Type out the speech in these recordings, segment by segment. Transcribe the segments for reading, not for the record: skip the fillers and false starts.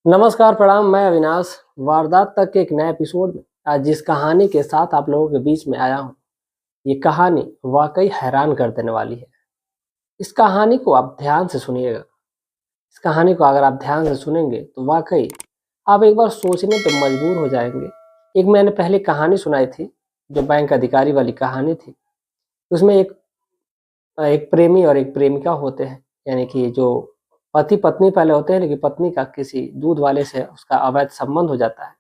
नमस्कार, प्रणाम। मैं अविनाश वारदात तक के एक नए एपिसोड में आज जिस कहानी के साथ आप लोगों के बीच में आया हूँ, ये कहानी वाकई हैरान कर देने वाली है। इस कहानी को आप ध्यान से सुनिएगा। इस कहानी को अगर आप ध्यान से सुनेंगे तो वाकई आप एक बार सोचने पे मजबूर हो जाएंगे। एक मैंने पहले कहानी सुनाई थी, जो बैंक अधिकारी वाली कहानी थी। उसमें एक एक प्रेमी और एक प्रेमिका होते हैं, यानी कि जो पति पत्नी पहले होते हैं, लेकिन पत्नी का किसी दूध वाले से उसका अवैध संबंध हो जाता है।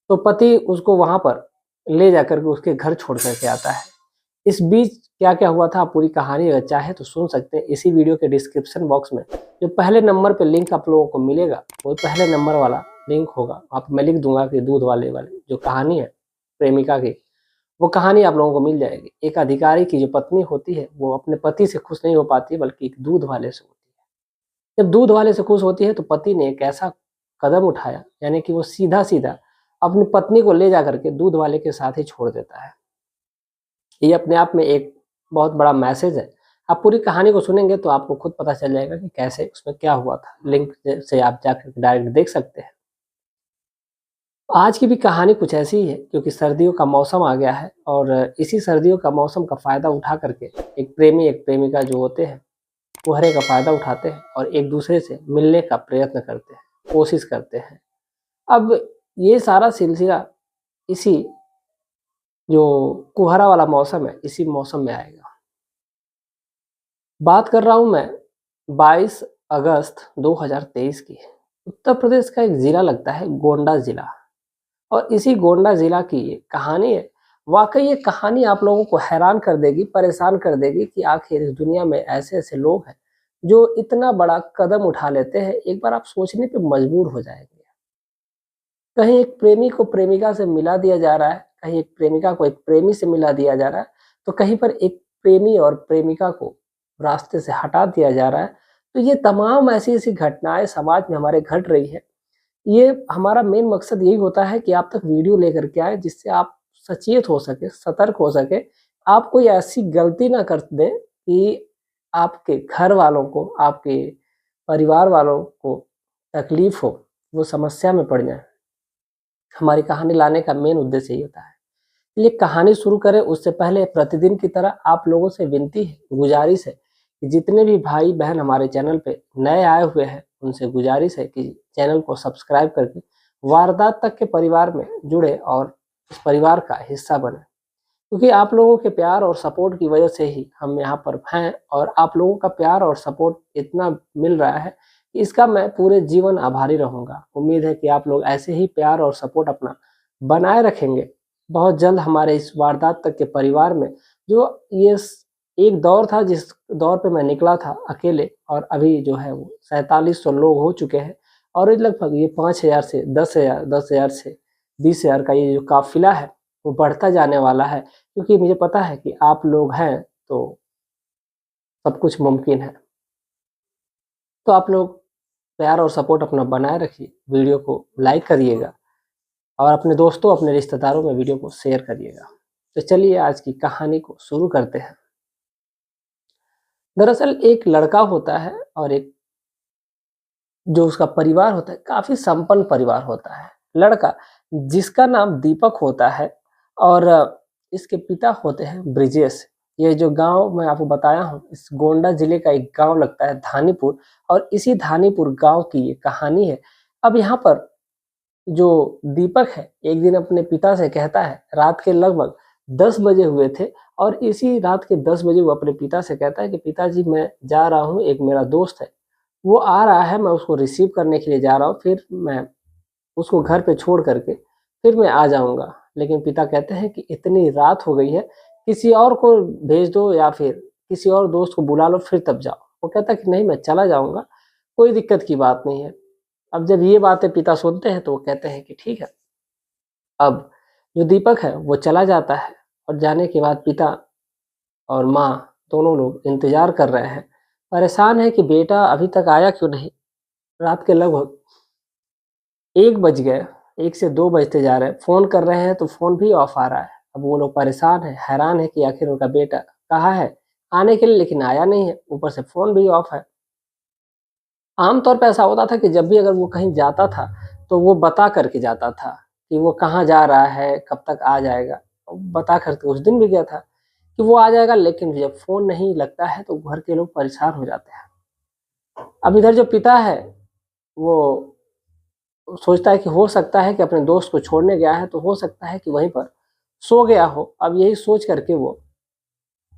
तो पति उसको वहां पर ले जाकर के उसके घर छोड़ करके आता है। इस बीच क्या क्या हुआ था, आप पूरी कहानी अगर चाहे तो सुन सकते हैं इसी वीडियो के डिस्क्रिप्शन बॉक्स में। जो पहले नंबर पे लिंक आप लोगों को मिलेगा, वो पहले नंबर वाला लिंक होगा। वहाँ पे मैं लिख दूंगा कि दूध वाले वाले जो कहानी है प्रेमिका की, वो कहानी आप लोगों को मिल जाएगी। एक अधिकारी की जो पत्नी होती है, वो अपने पति से खुश नहीं हो पाती, बल्कि एक दूध वाले से होती है। जब दूध वाले से खुश होती है तो पति ने एक ऐसा कदम उठाया, यानी कि वो सीधा सीधा अपनी पत्नी को ले जाकर के दूध वाले के साथ ही छोड़ देता है। ये अपने आप में एक बहुत बड़ा मैसेज है। आप पूरी कहानी को सुनेंगे तो आपको खुद पता चल जाएगा कि कैसे उसमें क्या हुआ था। लिंक से आप जाकर डायरेक्ट देख सकते हैं। आज की भी कहानी कुछ ऐसी ही है, क्योंकि सर्दियों का मौसम आ गया है और इसी सर्दियों का मौसम का फ़ायदा उठा करके एक प्रेमी एक प्रेमिका जो होते हैं, वो हरे का फ़ायदा उठाते हैं और एक दूसरे से मिलने का प्रयत्न करते हैं, कोशिश करते हैं। अब ये सारा सिलसिला इसी जो कुहरा वाला मौसम है, इसी मौसम में आएगा। बात कर रहा हूँ मैं 22 अगस्त 2023 की। उत्तर प्रदेश का एक ज़िला लगता है गोंडा ज़िला, और इसी गोंडा ज़िला की ये कहानी है। वाक़ई ये कहानी आप लोगों को हैरान कर देगी, परेशान कर देगी कि आखिर इस दुनिया में ऐसे-ऐसे लोग हैं, जो इतना बड़ा कदम उठा लेते हैं। एक बार आप सोचने पे मजबूर हो जाएँगे। कहीं एक प्रेमी को प्रेमिका से मिला दिया जा रहा है, कहीं एक प्रेमिका को एक प्रेमी से मिला दिया जा रहा है, तो कहीं पर एक प्रेमी और प्रेमिका को रास्ते से हटा दिया जा रहा है। तो ये तमाम ऐसी-ऐसी घटनाएँ समाज में हमारे घट रही है। ये हमारा मेन मकसद यही होता है कि आप तक वीडियो लेकर के आएँ, जिससे आप सचेत हो सकें, सतर्क हो सकें। आप कोई ऐसी गलती ना कर दें कि आपके घर वालों को, आपके परिवार वालों को तकलीफ़ हो, वो समस्या में पड़ जाएँ। हमारी कहानी लाने का मेन उद्देश्य यही होता है। चलिए कहानी शुरू करें उससे पहले प्रतिदिन की तरह आप लोगों से विनती है, गुजारिश है कि जितने भी भाई-बहन हमारे चैनल पे नए आए हुए हैं, उनसे गुजारिश है कि चैनल को सब्सक्राइब करके वारदात तक के परिवार में जुड़े और इस परिवार का हिस्सा बने। क्योंकि आप लोगों के प्यार और सपोर्ट की वजह से ही हम यहाँ पर हैं, और आप लोगों का प्यार और सपोर्ट इतना मिल रहा है कि इसका मैं पूरे जीवन आभारी रहूँगा। उम्मीद है कि आप लोग ऐसे ही प्यार और सपोर्ट अपना बनाए रखेंगे। बहुत जल्द हमारे इस वारदात तक के परिवार में जो ये एक दौर था, जिस दौर पे मैं निकला था अकेले, और अभी जो है वो 4700 लोग हो चुके हैं, और ये लगभग ये 5000 से 10,000, 10,000 से 20,000 का ये जो काफ़िला है, वो बढ़ता जाने वाला है। क्योंकि मुझे पता है कि आप लोग हैं तो सब कुछ मुमकिन है। तो आप लोग प्यार और सपोर्ट अपना बनाए रखिए, वीडियो को लाइक करिएगा और अपने दोस्तों, अपने रिश्तेदारों में वीडियो को शेयर करिएगा। तो चलिए आज की कहानी को शुरू करते हैं। दरअसल एक लड़का होता है और एक जो उसका परिवार होता है, काफ़ी संपन्न परिवार होता है। लड़का जिसका नाम दीपक होता है, और इसके पिता होते हैं ब्रिजेश। ये जो गाँव मैं आपको बताया हूँ, इस गोंडा ज़िले का एक गाँव लगता है धानीपुर, और इसी धानीपुर गाँव की ये कहानी है। अब यहाँ पर जो दीपक है, एक दिन अपने पिता से कहता है, रात के लगभग 10 बजे हुए थे, और इसी रात के 10 बजे वो अपने पिता से कहता है कि पिताजी मैं जा रहा हूँ, एक मेरा दोस्त है, वो आ रहा है, मैं उसको रिसीव करने के लिए जा रहा हूँ, फिर मैं उसको घर पे छोड़ करके फिर मैं आ जाऊँगा। लेकिन पिता कहते हैं कि इतनी रात हो गई है, किसी और को भेज दो या फिर किसी और दोस्त को बुला लो, फिर तब जाओ। वो कहता है कि नहीं, मैं चला जाऊँगा, कोई दिक्कत की बात नहीं है। अब जब ये बातें पिता सुनते हैं तो वो कहते हैं कि ठीक है। अब जो दीपक है वो चला जाता है, और जाने के बाद पिता और माँ दोनों लोग इंतज़ार कर रहे हैं। परेशान है कि बेटा अभी तक आया क्यों नहीं? रात के लगभग 1 बज गए, 1 से 2 बजते जा रहे हैं। फ़ोन कर रहे हैं तो फ़ोन भी ऑफ आ रहा है। अब वो लोग परेशान हैं, हैरान हैं कि आखिर उनका बेटा कहाँ है आने के लिए, लेकिन आया नहीं है, ऊपर से फ़ोन भी ऑफ है। आम तौर पे ऐसा होता था कि जब भी अगर वो कहीं जाता था, तो वो बता करके जाता था कि वो कहाँ जा रहा है, कब तक आ जाएगा। बता करके उस दिन भी गया था कि वो आ जाएगा, लेकिन जब फ़ोन नहीं लगता है तो घर के लोग परेशान हो जाते हैं। अब इधर जो पिता है वो सोचता है कि हो सकता है कि अपने दोस्त को छोड़ने गया है, तो हो सकता है कि वहीं पर सो गया हो। अब यही सोच करके वो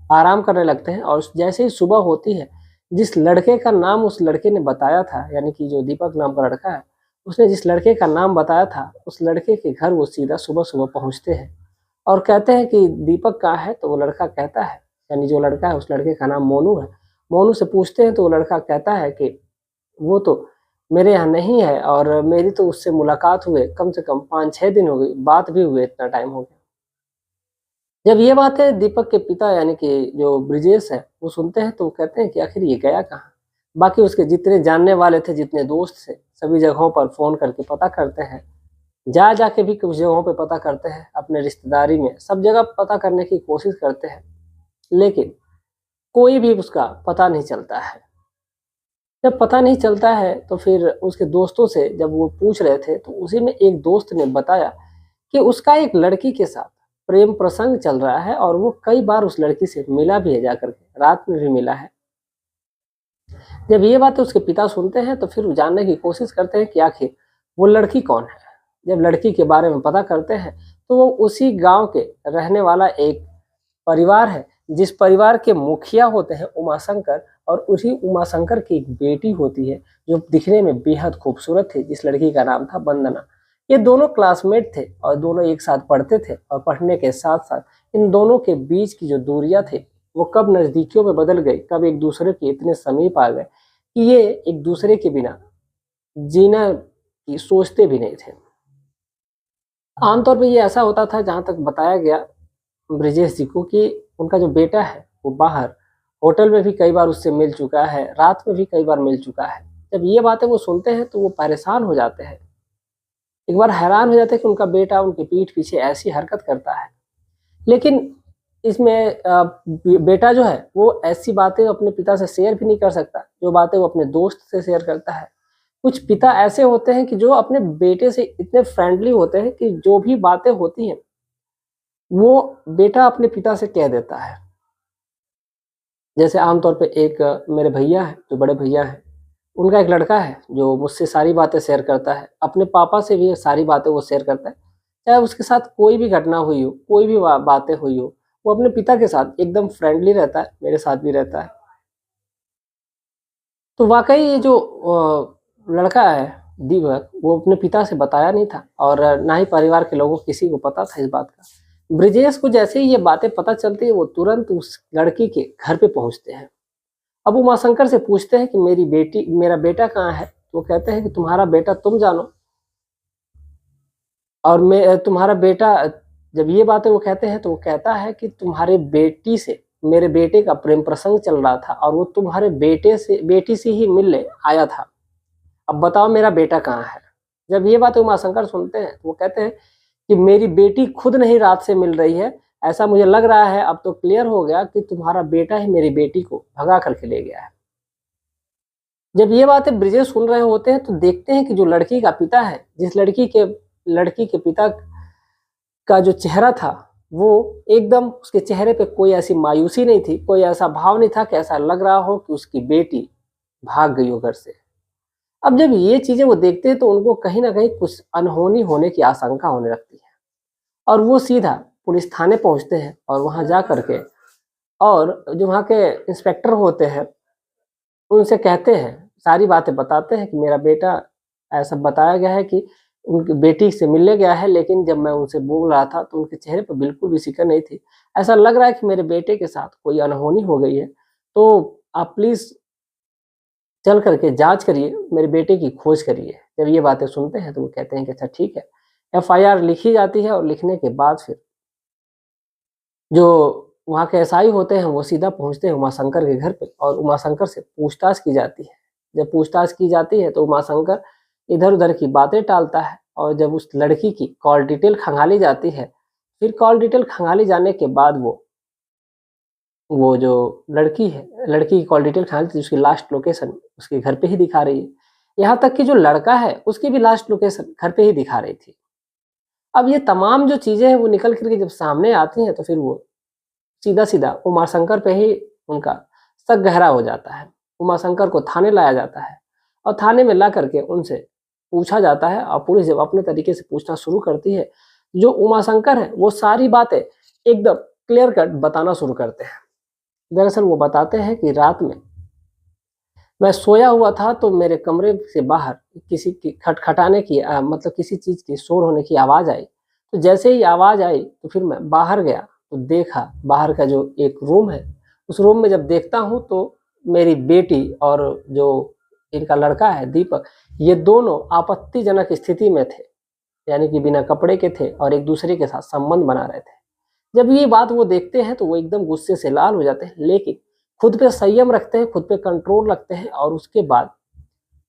आराम करने लगते हैं और जैसे ही सुबह होती है, जिस लड़के का नाम उस लड़के ने बताया था, यानी कि जो दीपक नाम का लड़का है, उसने जिस लड़के का नाम बताया था, उस लड़के के घर वो सीधा सुबह-सुबह पहुँचते हैं और कहते हैं कि दीपक कहाँ है? तो वो लड़का कहता है, यानी जो लड़का है उस लड़के का नाम मोनू है। मोनू से पूछते हैं तो वो लड़का कहता है कि वो तो मेरे यहाँ नहीं है और मेरी तो उससे मुलाकात हुए कम से कम 5-6 दिन हो गई, बात भी हुए इतना टाइम हो गया। जब ये बातें दीपक के पिता यानी कि जो ब्रिजेश है, वो सुनते हैं तो वो कहते हैं कि आखिर ये गया कहाँ? बाकी उसके जितने जानने वाले थे, जितने दोस्त थे, सभी जगहों पर फ़ोन करके पता करते हैं। जा के भी कुछ जगहों पे पता करते हैं, अपने रिश्तेदारी में, सब जगह पता करने की कोशिश करते हैं, लेकिन कोई भी उसका पता नहीं चलता है। जब पता नहीं चलता है तो फिर उसके दोस्तों से जब वो पूछ रहे थे, तो उसी में एक दोस्त ने बताया कि उसका एक लड़की के साथ प्रेम प्रसंग चल रहा है और वो कई बार उस लड़की से मिला भी है जाकर के, रात में भी मिला है। जब ये बातें उसके पिता सुनते हैं तो फिर वो जानने की कोशिश करते हैं कि आखिर वो लड़की कौन है। जब लड़की के बारे में पता करते हैं तो वो उसी गांव के रहने वाला एक परिवार है, जिस परिवार के मुखिया होते हैं उमाशंकर, और उसी उमाशंकर की एक बेटी होती है जो दिखने में बेहद खूबसूरत थी, जिस लड़की का नाम था वंदना। ये दोनों क्लासमेट थे और दोनों एक साथ पढ़ते थे, और पढ़ने के साथ साथ इन दोनों के बीच की जो दूरियां थी वो कब नजदीकियों में बदल गई, कब एक दूसरे के इतने समीप आ गए कि ये एक दूसरे के बिना जीना की सोचते भी नहीं थे। आमतौर पर ये ऐसा होता था, जहां तक बताया गया ब्रिजेश जी को, कि उनका जो बेटा है वो बाहर होटल में भी कई बार उससे मिल चुका है, रात में भी कई बार मिल चुका है। जब ये बातें वो सुनते हैं तो वो परेशान हो जाते हैं, एक बार हैरान हो जाते हैं कि उनका बेटा उनके पीठ पीछे ऐसी हरकत करता है। लेकिन इसमें बेटा जो है वो ऐसी बातें अपने पिता से शेयर भी नहीं कर सकता, जो बातें वो अपने दोस्त से शेयर करता है। कुछ पिता ऐसे होते हैं कि जो अपने बेटे से इतने फ्रेंडली होते हैं कि जो भी बातें होती हैं वो बेटा अपने पिता से कह देता है। जैसे आमतौर पे एक मेरे भैया हैं, जो बड़े भैया हैं, उनका एक लड़का है जो मुझसे सारी बातें शेयर करता है। अपने पापा से भी ये सारी बातें वो शेयर करता है। चाहे उसके साथ कोई भी घटना हुई हो, कोई भी बातें हुई हो, वो अपने पिता के साथ एकदम फ्रेंडली रहता है, मेरे साथ भी रहता है। तो वाक़ई ये जो लड़का है दीपक, वो अपने पिता से बताया नहीं था और ना ही परिवार के लोगों किसी को पता था इस बात का। ब्रिजेश को जैसे ही ये बातें पता चलती है, वो तुरंत उस लड़की के घर पे पहुँचते हैं। अब उमाशंकर से पूछते हैं कि मेरा बेटा कहाँ है? तो वो कहते हैं कि तुम्हारा बेटा तुम जानो, और मैं तुम्हारा बेटा, जब ये बातें वो कहते हैं तो वो कहता है कि तुम्हारे बेटी से मेरे बेटे का प्रेम प्रसंग चल रहा था और वो तुम्हारे बेटी से ही मिलने आया था। अब बताओ मेरा बेटा कहाँ है? जब ये बातें उमाशंकर सुनते हैं तो वो कहते हैं कि मेरी बेटी खुद नहीं रात से मिल रही है, ऐसा मुझे लग रहा है, अब तो क्लियर हो गया कि तुम्हारा बेटा ही मेरी बेटी को भगा करके ले गया है। जब ये बातें ब्रिजेश सुन रहे होते हैं तो देखते हैं कि जो लड़की का पिता है, जिस लड़की के पिता का जो चेहरा था, वो एकदम, उसके चेहरे पे कोई ऐसी मायूसी नहीं थी, कोई ऐसा भाव नहीं था कि ऐसा लग रहा हो कि उसकी बेटी भाग गई हो घर से। अब जब ये चीजें वो देखते हैं तो उनको कहीं ना कहीं कुछ अनहोनी होने की आशंका होने लगती है, और वो सीधा पुलिस थाने पहुंचते हैं और वहां जा करके, और जो वहाँ के इंस्पेक्टर होते हैं उनसे कहते हैं, सारी बातें बताते हैं कि मेरा बेटा, ऐसा बताया गया है कि उनकी बेटी से मिलने गया है, लेकिन जब मैं उनसे बोल रहा था तो उनके चेहरे पर बिल्कुल भी शिकन नहीं थी। ऐसा लग रहा है कि मेरे बेटे के साथ कोई अनहोनी हो गई है, तो आप प्लीज़ चल करके जाँच करिए, मेरे बेटे की खोज करिए। जब ये बातें सुनते हैं तो वो कहते हैं कि अच्छा ठीक है। एफआईआर लिखी जाती है और लिखने के बाद फिर जो वहाँ के एसआई होते हैं वो सीधा पहुँचते हैं उमाशंकर के घर पे और उमाशंकर से पूछताछ की जाती है। जब पूछताछ की जाती है तो उमाशंकर इधर-उधर की बातें टालता है, और जब उस लड़की की कॉल डिटेल खंगाली जाती है, फिर कॉल डिटेल खंगाली जाने के बाद वो जो लड़की है, लड़की की कॉल डिटेल खंगाली थी, उसकी लास्ट लोकेशन उसके घर पे ही दिखा रही है। यहाँ तक कि जो लड़का है उसकी भी लास्ट लोकेशन घर पे ही दिखा रही थी। अब ये तमाम जो चीज़ें हैं वो निकल कर के जब सामने आती हैं तो फिर वो सीधा-सीधा उमाशंकर पे ही उनका शक गहरा हो जाता है। उमाशंकर को थाने लाया जाता है और थाने में ला करके उनसे पूछा जाता है और पुलिस जब अपने तरीके से पूछना शुरू करती है, जो उमाशंकर हैं वो सारी बातें एकदम क्लियर कट बताना शुरू करते हैं। दरअसल वो बताते हैं कि रात में मैं सोया हुआ था तो मेरे कमरे से बाहर किसी की खटखटाने की मतलब किसी चीज़ की शोर होने की आवाज़ आई। तो जैसे ही आवाज़ आई तो फिर मैं बाहर गया तो देखा बाहर का जो एक रूम है, उस रूम में जब देखता हूँ तो मेरी बेटी और जो इनका लड़का है दीपक, ये दोनों आपत्तिजनक स्थिति में थे। यानी कि बिना कपड़े के थे और एक दूसरे के साथ संबंध बना रहे थे। जब ये बात वो देखते हैं तो वो एकदम गुस्से से लाल हो जाते हैं, लेकिन खुद पे संयम रखते हैं, खुद पे कंट्रोल रखते हैं और उसके बाद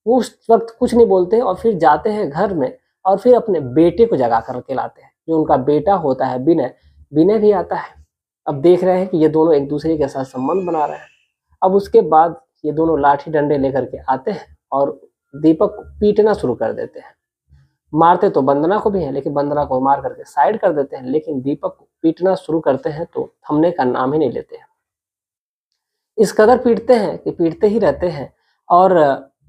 वो उस वक़्त कुछ नहीं बोलते हैं और फिर जाते हैं घर में और फिर अपने बेटे को जगा कर के लाते हैं। जो उनका बेटा होता है विनय, विनय भी आता है। अब देख रहे हैं कि ये दोनों एक दूसरे के साथ संबंध बना रहे हैं। अब उसके बाद ये दोनों लाठी डंडे लेकर के आते हैं और दीपक को पीटना शुरू कर देते हैं। मारते तो वंदना को भी हैं, लेकिन वंदना को मार करके साइड कर देते हैं, लेकिन दीपक को पीटना शुरू करते हैं तो थमने का नाम ही नहीं लेते हैं। इस कदर पीटते हैं कि पीटते ही रहते हैं और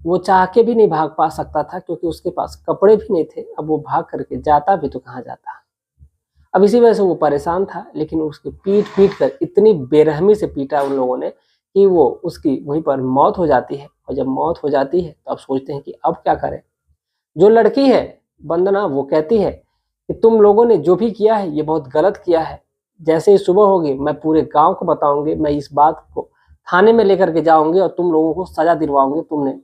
वो चाह के भी नहीं भाग पा सकता था क्योंकि उसके पास कपड़े भी नहीं थे। अब वो भाग करके जाता भी तो कहाँ जाता। अब इसी वजह से वो परेशान था, लेकिन उसकी पीट कर इतनी बेरहमी से पीटा उन लोगों ने कि वो उसकी वहीं पर मौत हो जाती है। और जब मौत हो जाती है तो अब सोचते हैं कि अब क्या करें। जो लड़की है वंदना, वो कहती है कि तुम लोगों ने जो भी किया है ये बहुत गलत किया है। जैसे ही सुबह होगी मैं पूरे गांव को बताऊंगी, मैं इस बात को थाने में लेकर के जाऊंगी और तुम लोगों को सजा दिलवाऊंगी, तुमने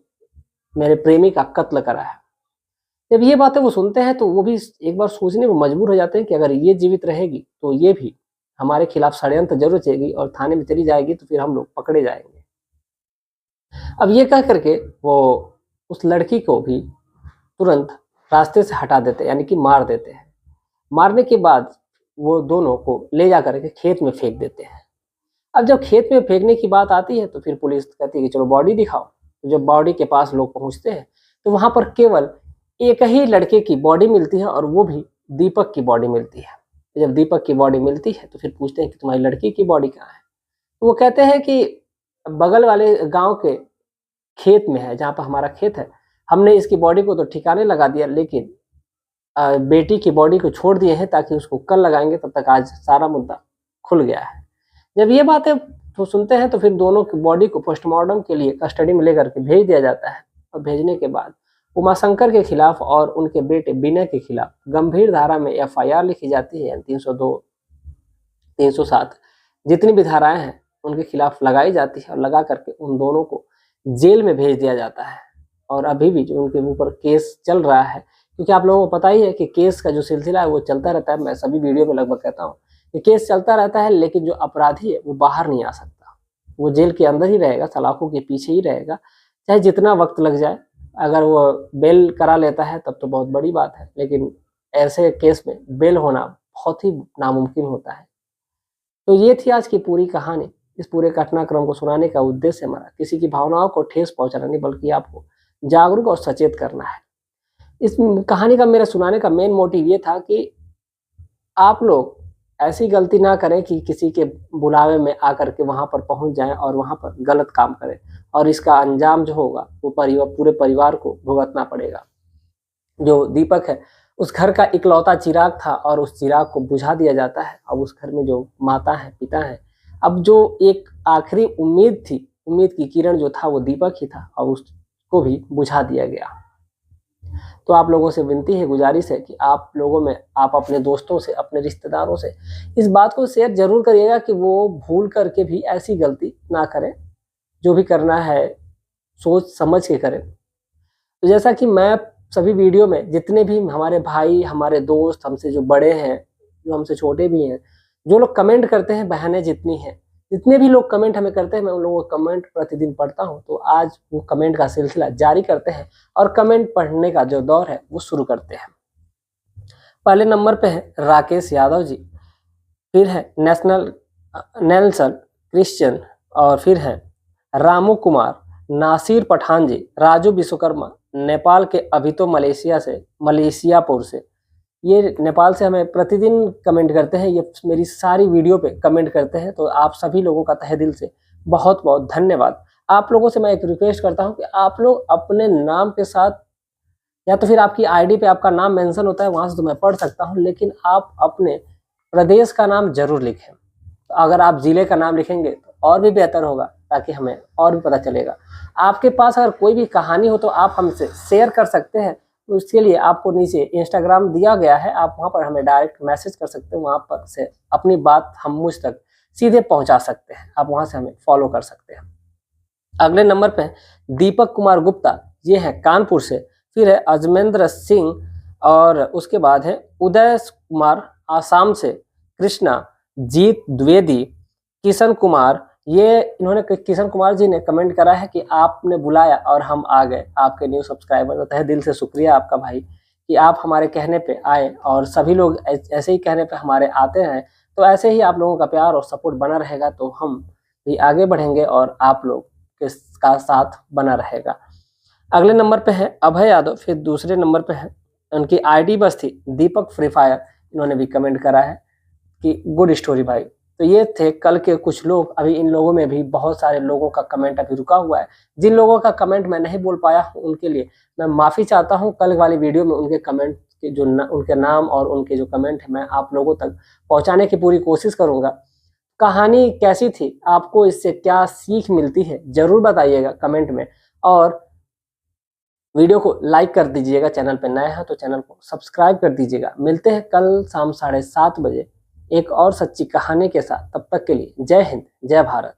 मेरे प्रेमी का कत्ल करा है। जब ये बातें वो सुनते हैं तो वो भी एक बार सोचने को मजबूर हो जाते हैं कि अगर ये जीवित रहेगी तो ये भी हमारे खिलाफ षड्यंत्र जरूर रचेगी और थाने में चली जाएगी तो फिर हम लोग पकड़े जाएंगे। अब ये कह करके वो उस लड़की को भी तुरंत रास्ते से हटा देते हैं, यानी कि मार देते हैं। मारने के बाद वो दोनों को ले जा करके खेत में फेंक देते हैं। अब जब खेत में फेंकने की बात आती है तो फिर पुलिस कहती है कि चलो बॉडी दिखाओ। तो जब बॉडी के पास लोग पहुंचते हैं तो वहां पर केवल एक ही लड़के की बॉडी मिलती है और वो भी दीपक की बॉडी मिलती है। जब दीपक की बॉडी मिलती है तो फिर पूछते हैं कि तुम्हारी लड़की की बॉडी कहाँ है। तो वो कहते हैं कि बगल वाले गांव के खेत में है, जहाँ पर हमारा खेत है। हमने इसकी बॉडी को तो ठिकाने लगा दिया, लेकिन बेटी की बॉडी को छोड़ दिए हैं ताकि उसको कल लगाएंगे, तब तक आज सारा मुद्दा खुल गया है। जब ये बातें तो सुनते हैं तो फिर दोनों की बॉडी को पोस्टमार्टम के लिए कस्टडी में लेकर के भेज दिया जाता है। और भेजने के बाद उमाशंकर के खिलाफ और उनके बेटे विनय के खिलाफ गंभीर धारा में एफआईआर लिखी जाती है। 302, 307 जितनी भी धाराएं हैं उनके खिलाफ लगाई जाती है और लगा करके उन दोनों को जेल में भेज दिया जाता है। और अभी भी जो उनके ऊपर केस चल रहा है, क्योंकि आप लोगों को पता ही है कि केस का जो सिलसिला है वो चलता रहता है। मैं सभी वीडियो में लगभग कहता हूँ कि केस चलता रहता है, लेकिन जो अपराधी है वो बाहर नहीं आ सकता। वो जेल के अंदर ही रहेगा, सलाखों के पीछे ही रहेगा, चाहे जितना वक्त लग जाए। अगर वो बेल करा लेता है तब तो बहुत बड़ी बात है, लेकिन ऐसे केस में बेल होना बहुत ही नामुमकिन होता है। तो ये थी आज की पूरी कहानी। इस पूरे घटनाक्रम को सुनाने का उद्देश्य हमारा किसी की भावनाओं को ठेस पहुंचाना नहीं, बल्कि आपको जागरूक और सचेत करना है। इस कहानी का मेरा सुनाने का मेन मोटिव ये था कि आप लोग ऐसी गलती ना करें कि किसी के बुलावे में आकर के वहां पर पहुंच जाएं और वहां पर गलत काम करें, और इसका अंजाम जो होगा वो पूरे परिवार को भुगतना पड़ेगा। जो दीपक है उस घर का इकलौता चिराग था और उस चिराग को बुझा दिया जाता है। अब उस घर में जो माता है, पिता है, अब जो एक आखिरी उम्मीद थी, उम्मीद की किरण जो था वो दीपक ही था और उसको भी बुझा दिया गया। तो आप लोगों से विनती है, गुजारिश है कि आप लोगों में, आप अपने दोस्तों से, अपने रिश्तेदारों से इस बात को शेयर जरूर करिएगा कि वो भूल करके भी ऐसी गलती ना करें। जो भी करना है सोच समझ के करें। तो जैसा कि मैं सभी वीडियो में जितने भी हमारे भाई, हमारे दोस्त, हमसे जो बड़े हैं, जो हमसे छोटे भी हैं, जो लोग कमेंट करते हैं, बहनें जितनी हैं, जितने भी लोग कमेंट हमें करते हैं, मैं उन लोगों का कमेंट प्रतिदिन पढ़ता हूं। तो आज वो कमेंट का सिलसिला जारी करते हैं और कमेंट पढ़ने का जो दौर है वो शुरू करते हैं। पहले नंबर पे है राकेश यादव जी, फिर है नेल्सन क्रिश्चियन, और फिर है रामू कुमार, नासिर पठान जी, राजू विश्वकर्मा, नेपाल के अभितो मलेशियापुर से, ये नेपाल से हमें प्रतिदिन कमेंट करते हैं, ये मेरी सारी वीडियो पे कमेंट करते हैं। तो आप सभी लोगों का तहे दिल से बहुत बहुत धन्यवाद। आप लोगों से मैं एक रिक्वेस्ट करता हूँ कि आप लोग अपने नाम के साथ, या तो फिर आपकी आईडी पे आपका नाम मेंशन होता है वहां से तो मैं पढ़ सकता हूँ, लेकिन आप अपने प्रदेश का नाम जरूर लिखें। तो अगर आप जिले का नाम लिखेंगे तो और भी बेहतर होगा, ताकि हमें और भी पता चलेगा। आपके पास अगर कोई भी कहानी हो तो आप हमसे शेयर कर सकते हैं। तो उसके लिए आपको नीचे इंस्टाग्राम दिया गया है, आप वहाँ पर हमें डायरेक्ट मैसेज कर सकते हैं, वहाँ पर से अपनी बात हम मुझ तक सीधे पहुँचा सकते हैं। आप वहाँ से हमें फॉलो कर सकते हैं। अगले नंबर पे दीपक कुमार गुप्ता, ये है कानपुर से। फिर है अजमेंद्र सिंह, और उसके बाद है उदय कुमार आसाम से। कृष्णा, जीत द्विवेदी, किशन कुमार, ये इन्होंने किशन कुमार जी ने कमेंट करा है कि आपने बुलाया और हम आ गए, आपके न्यू सब्सक्राइबर। तो तहे दिल से शुक्रिया आपका भाई कि आप हमारे कहने पे आए, और सभी लोग ऐसे ही कहने पे हमारे आते हैं। तो ऐसे ही आप लोगों का प्यार और सपोर्ट बना रहेगा तो हम भी आगे बढ़ेंगे और आप लोग का साथ बना रहेगा। अगले नंबर पे है अभय यादव। फिर दूसरे नंबर पे है, उनकी आईडी बस थी दीपक फ्री फायर, इन्होंने भी कमेंट करा है कि गुड स्टोरी भाई। तो ये थे कल के कुछ लोग। अभी इन लोगों में भी बहुत सारे लोगों का कमेंट अभी रुका हुआ है। जिन लोगों का कमेंट मैं नहीं बोल पाया हूँ उनके लिए मैं माफ़ी चाहता हूँ। कल वाली वीडियो में उनके कमेंट के जो उनके नाम और उनके जो कमेंट है मैं आप लोगों तक पहुँचाने की पूरी कोशिश करूँगा। कहानी कैसी थी, आपको इससे क्या सीख मिलती है, ज़रूर बताइएगा कमेंट में। और वीडियो को लाइक कर दीजिएगा, चैनल पे नए हैं तो चैनल को सब्सक्राइब कर दीजिएगा। मिलते हैं कल शाम 7:30 बजे एक और सच्ची कहानी के साथ। तब तक के लिए जय हिंद, जय भारत।